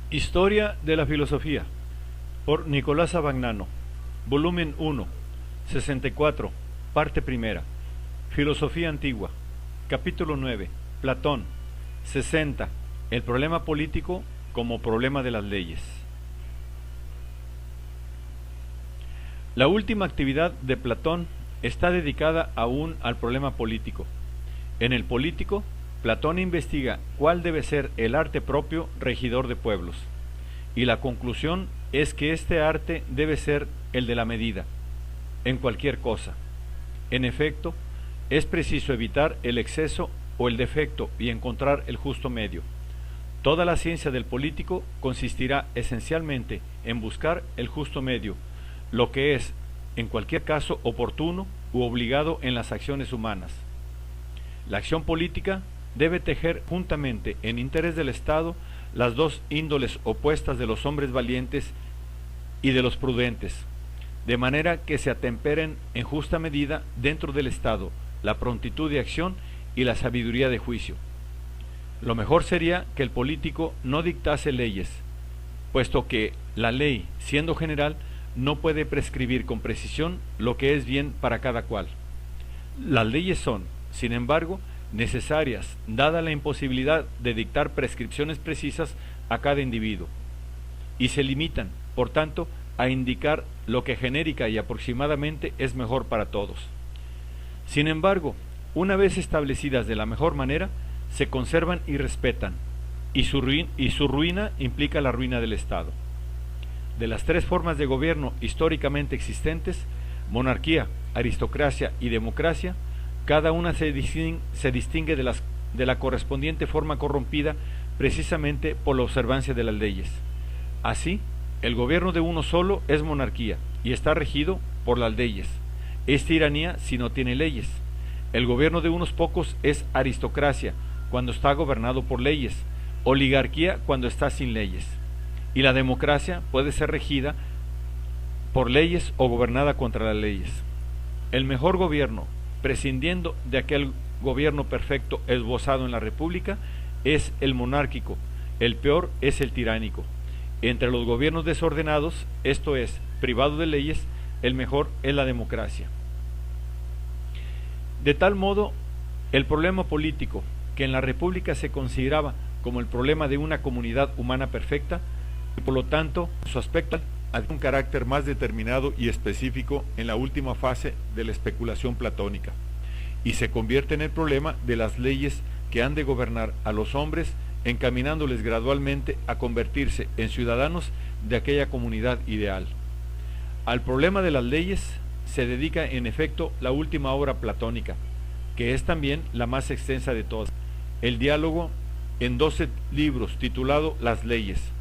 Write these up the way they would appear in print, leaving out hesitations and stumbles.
Historia de la filosofía, por Nicolás Abagnano, volumen 1, 64, parte primera. Filosofía antigua, capítulo 9, Platón, 60, el problema político como problema de las leyes. La última actividad de Platón está dedicada aún al problema político. En el político, Platón investiga cuál debe ser el arte propio regidor de pueblos, y la conclusión es que este arte debe ser el de la medida, en cualquier cosa. En efecto, es preciso evitar el exceso o el defecto y encontrar el justo medio. Toda la ciencia del político consistirá esencialmente en buscar el justo medio, lo que es, en cualquier caso, oportuno u obligado en las acciones humanas. La acción política debe tejer juntamente en interés del Estado las dos índoles opuestas de los hombres valientes y de los prudentes, de manera que se atemperen en justa medida dentro del Estado la prontitud de acción y la sabiduría de juicio. Lo mejor sería que el político no dictase leyes, puesto que la ley, siendo general, no puede prescribir con precisión lo que es bien para cada cual. Las leyes son, sin embargo, necesarias, dada la imposibilidad de dictar prescripciones precisas a cada individuo, y se limitan, por tanto, a indicar lo que genérica y aproximadamente es mejor para todos. Sin embargo, una vez establecidas de la mejor manera, se conservan y respetan, y su ruina implica la ruina del Estado. De las tres formas de gobierno históricamente existentes, monarquía, aristocracia y democracia, cada una se distingue de la correspondiente forma corrompida precisamente por la observancia de las leyes. Así, el gobierno de uno solo es monarquía y está regido por las leyes. Es tiranía si no tiene leyes. El gobierno de unos pocos es aristocracia cuando está gobernado por leyes, oligarquía cuando está sin leyes. Y la democracia puede ser regida por leyes o gobernada contra las leyes. El mejor gobierno, prescindiendo de aquel gobierno perfecto esbozado en la república, es el monárquico, el peor es el tiránico. Entre los gobiernos desordenados, esto es, privados de leyes, el mejor es la democracia. De tal modo, el problema político, que en la república se consideraba como el problema de una comunidad humana perfecta, y por lo tanto su aspecto adquiere un carácter más determinado y específico en la última fase de la especulación platónica, y se convierte en el problema de las leyes que han de gobernar a los hombres, encaminándoles gradualmente a convertirse en ciudadanos de aquella comunidad ideal. Al problema de las leyes se dedica en efecto la última obra platónica, que es también la más extensa de todas, el diálogo en 12 libros titulado Las leyes,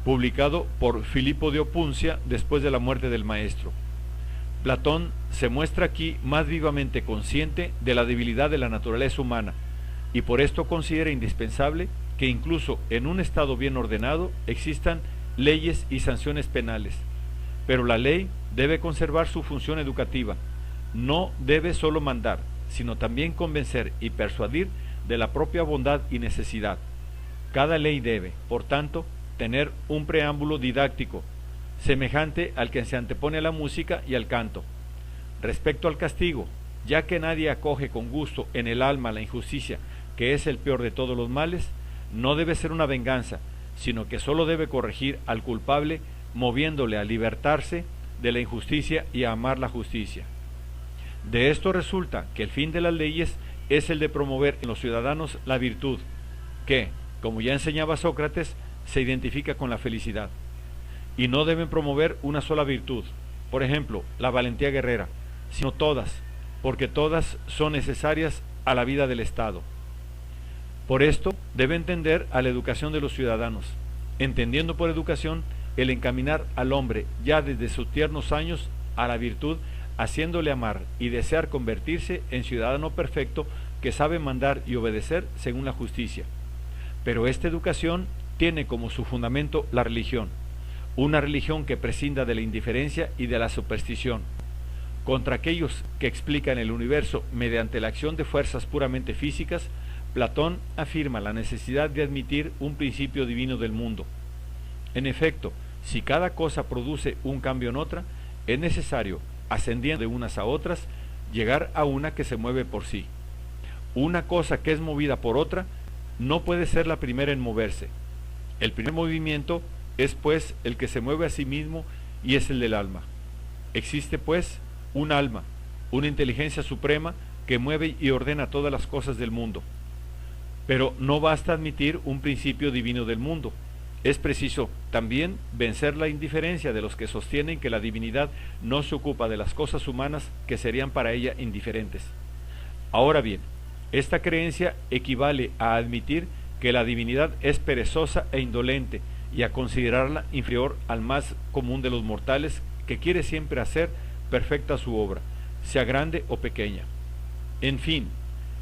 publicado por Filipo de Opuncia después de la muerte del maestro. Platón se muestra aquí más vivamente consciente de la debilidad de la naturaleza humana, y por esto considera indispensable que incluso en un estado bien ordenado existan leyes y sanciones penales. Pero la ley debe conservar su función educativa, no debe solo mandar, sino también convencer y persuadir de la propia bondad y necesidad. Cada ley debe, por tanto, tener un preámbulo didáctico, semejante al que se antepone a la música y al canto. Respecto al castigo, ya que nadie acoge con gusto en el alma la injusticia, que es el peor de todos los males, no debe ser una venganza, sino que sólo debe corregir al culpable, moviéndole a libertarse de la injusticia y a amar la justicia. De esto resulta que el fin de las leyes es el de promover en los ciudadanos la virtud, que, como ya enseñaba Sócrates, se identifica con la felicidad. Y no deben promover una sola virtud, por ejemplo, la valentía guerrera, sino todas, porque todas son necesarias a la vida del Estado. Por esto debe entender a la educación de los ciudadanos, entendiendo por educación el encaminar al hombre ya desde sus tiernos años a la virtud, haciéndole amar y desear convertirse en ciudadano perfecto que sabe mandar y obedecer según la justicia. Pero esta educación tiene como su fundamento la religión, una religión que prescinda de la indiferencia y de la superstición. Contra aquellos que explican el universo mediante la acción de fuerzas puramente físicas, Platón afirma la necesidad de admitir un principio divino del mundo. En efecto, si cada cosa produce un cambio en otra, es necesario, ascendiendo de unas a otras, llegar a una que se mueve por sí. Una cosa que es movida por otra no puede ser la primera en moverse. El primer movimiento es pues el que se mueve a sí mismo y es el del alma. Existe pues un alma, una inteligencia suprema que mueve y ordena todas las cosas del mundo. Pero no basta admitir un principio divino del mundo. Es preciso también vencer la indiferencia de los que sostienen que la divinidad no se ocupa de las cosas humanas que serían para ella indiferentes. Ahora bien, esta creencia equivale a admitir que la divinidad es perezosa e indolente y a considerarla inferior al más común de los mortales que quiere siempre hacer perfecta su obra, sea grande o pequeña. En fin,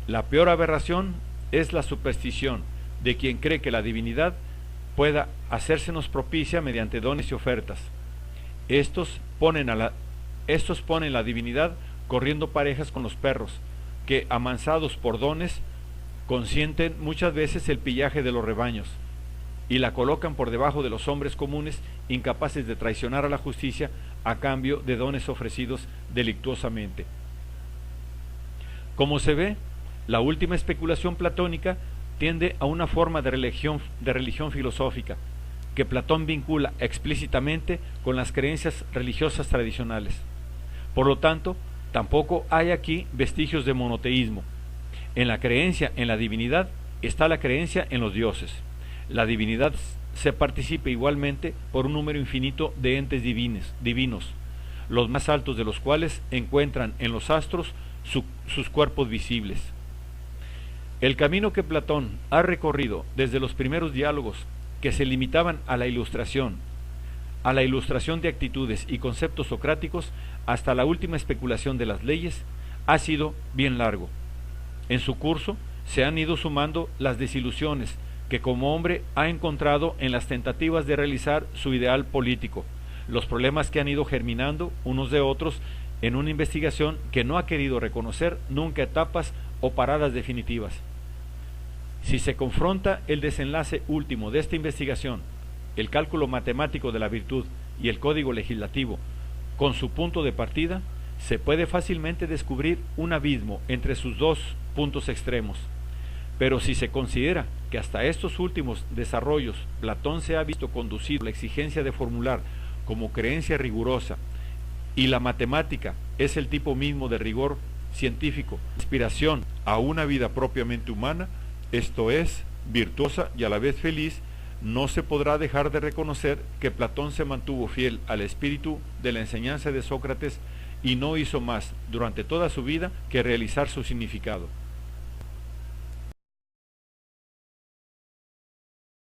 la peor aberración es la superstición de quien cree que la divinidad pueda hacérsenos propicia mediante dones y ofertas. Estos ponen la divinidad corriendo parejas con los perros, que, amansados por dones, consienten muchas veces el pillaje de los rebaños, y la colocan por debajo de los hombres comunes, incapaces de traicionar a la justicia a cambio de dones ofrecidos delictuosamente. Como se ve, la última especulación platónica tiende a una forma de religión filosófica, que Platón vincula explícitamente con las creencias religiosas tradicionales. Por lo tanto, tampoco hay aquí vestigios de monoteísmo. En la creencia en la divinidad está la creencia en los dioses. La divinidad se participa igualmente por un número infinito de entes divinos, los más altos de los cuales encuentran en los astros sus cuerpos visibles. El camino que Platón ha recorrido desde los primeros diálogos, que se limitaban a la ilustración de actitudes y conceptos socráticos, hasta la última especulación de las leyes, ha sido bien largo. En su curso se han ido sumando las desilusiones que como hombre ha encontrado en las tentativas de realizar su ideal político, los problemas que han ido germinando unos de otros en una investigación que no ha querido reconocer nunca etapas o paradas definitivas. Si se confronta el desenlace último de esta investigación, el cálculo matemático de la virtud y el código legislativo, con su punto de partida, se puede fácilmente descubrir un abismo entre sus dos puntos extremos. Pero si se considera que hasta estos últimos desarrollos Platón se ha visto conducido a la exigencia de formular como creencia rigurosa, y la matemática es el tipo mismo de rigor científico, inspiración a una vida propiamente humana, esto es, virtuosa y a la vez feliz, no se podrá dejar de reconocer que Platón se mantuvo fiel al espíritu de la enseñanza de Sócrates y no hizo más durante toda su vida que realizar su significado.